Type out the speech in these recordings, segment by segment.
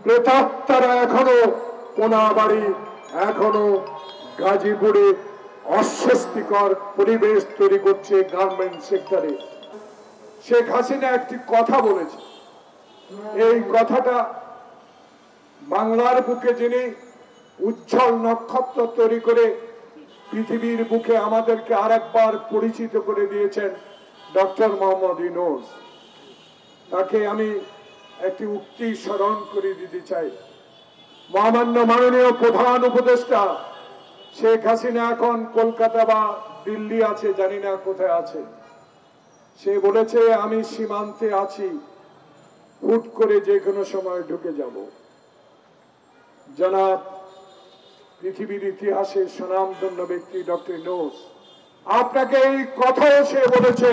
প্রেতাত্মারা এখনো কোনাবাড়ি এখনো গাজীপুরে অস্বস্তিকর পরিবেশ তৈরি করছে গার্মেন্ট সেক্টরে। শেখ হাসিনা একটি কথা বলেছে, এই কথাটা বাংলার বুকে যিনি উজ্জ্বল নক্ষত্র তৈরি করে পৃথিবীর বুকে আমাদেরকে আরেকবার পরিচিত করে দিয়েছেন ডক্টর মোহাম্মদ ইউনূস, তাকে আমি একটি উক্তি স্মরণ করে দিতে চাই। মহামান্য মাননীয় প্রধান উপদেষ্টা শেখ হাসিনা এখন কলকাতা বা দিল্লি আছে, জানি না কোথায় আছে। সে বলেছে আমি সীমান্তে আছি, হুট করে যে কোনো সময় ঢুকে যাব। জনাব পৃথিবীর ইতিহাসে স্বনামধন্য ব্যক্তি ডক্টর ইউনূস, আপনাকে এই কথাও সে বলেছে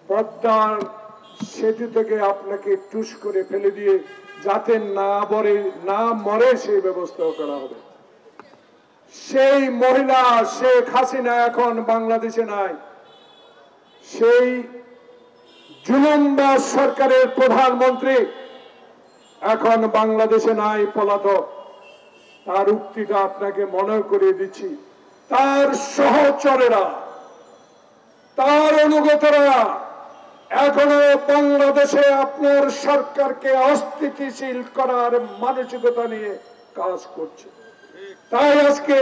পদ্মার সেতু থেকে আপনাকে টুস করে ফেলে দিয়ে যাতে না মরে সেই ব্যবস্থা করা হবে। সেই মহিলা শেখ হাসিনা এখন বাংলাদেশে নাই, সেই জুলুমবাজ সরকারের প্রধানমন্ত্রী এখন বাংলাদেশে নাই, পলাতক। তার উক্তিটা আপনাকে মনে করিয়ে দিচ্ছি। তার সহচরেরা, তার অনুগতরা এখনো বাংলাদেশে আপনার সরকারকে অস্থিতিশীল করার মানসিকতা নিয়ে কাজ করছে। তাই আজকে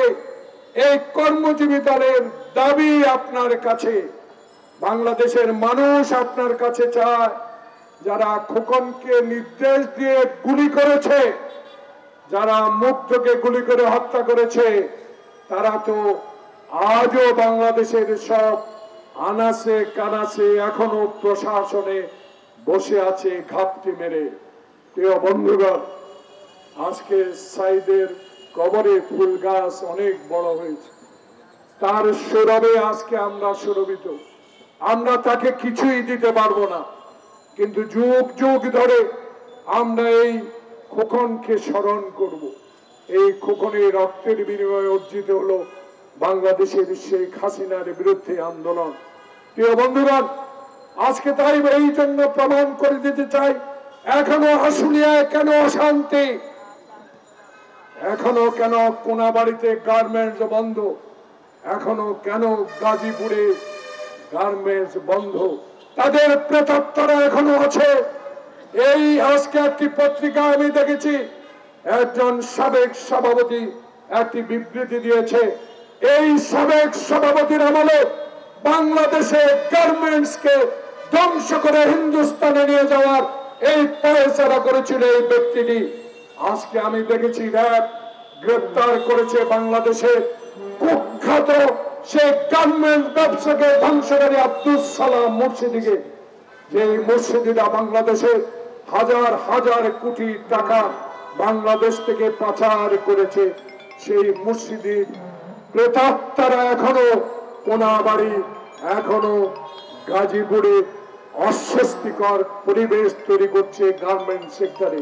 এই কর্মজীবী দলের দাবি আপনার কাছে, বাংলাদেশের মানুষ আপনার কাছে চায়, যারা খোকনকে নির্দেশ দিয়ে গুলি করেছে, যারা মুগ্ধকে গুলি করে হত্যা করেছে, তারা তো আজও বাংলাদেশের সব আনাসে কানাসে এখনো প্রশাসনে বসে আছে ঘাপটি মেরে। প্রিয় বন্ধুগণ, আজকে সাইদের কবরে ফুল গাছ অনেক বড় হয়েছে, তার সৌরভে আজকে আমরা সুরভিত। আমরা তাকে কিছুই দিতে পারবো না, কিন্তু যুগ যুগ ধরে আমরা এই খোকনকে স্মরণ করব। এই খোকনের রক্তের বিনিময়ে অর্জিত হলো বাংলাদেশের শেখ হাসিনার বিরুদ্ধে আন্দোলন। প্রিয় বন্ধুগণ, আজকে তাই এই জন্য প্রমাণ করে দিতে চাই, এখনো আশুলিয়ায় কেন অশান্তি, এখনো কেন কোনাবাড়িতে গার্মেন্টস বন্ধ, এখনো কেন গাজীপুরে গার্মেন্টস বন্ধ। তাদের প্রেতাত্মারা এখনো আছে। এই আজকে একটি পত্রিকা আমি দেখেছি, একজন সাবেক সভাপতি একটি বিবৃতি দিয়েছে, এই সাবেক সভাপতির আমলে বাংলাদেশে গার্মেন্টস কে ধ্বংস করে হিন্দুস্তানে নিয়ে যাওয়ার এই প্রয়াসরা করেছিল এই ব্যক্তিটি। আজকে আমি দেখেছি র্যাব গ্রেফতার করেছে বাংলাদেশে কুখ্যাত সেই গার্মেন্টস ব্যবসাকে ধ্বংসকারী আব্দুল সালাম মুর্শিদিকে, যে মুর্শিদিরা বাংলাদেশে হাজার হাজার কোটি টাকা বাংলাদেশ থেকে পাচার করেছে। সেই মুর্শিদির প্রেতাত্মারা এখনো কোনাবাড়ি এখনো গাজীপুরে অস্বস্তিকর পরিবেশ তৈরি করছে গার্মেন্ট সেক্টরে।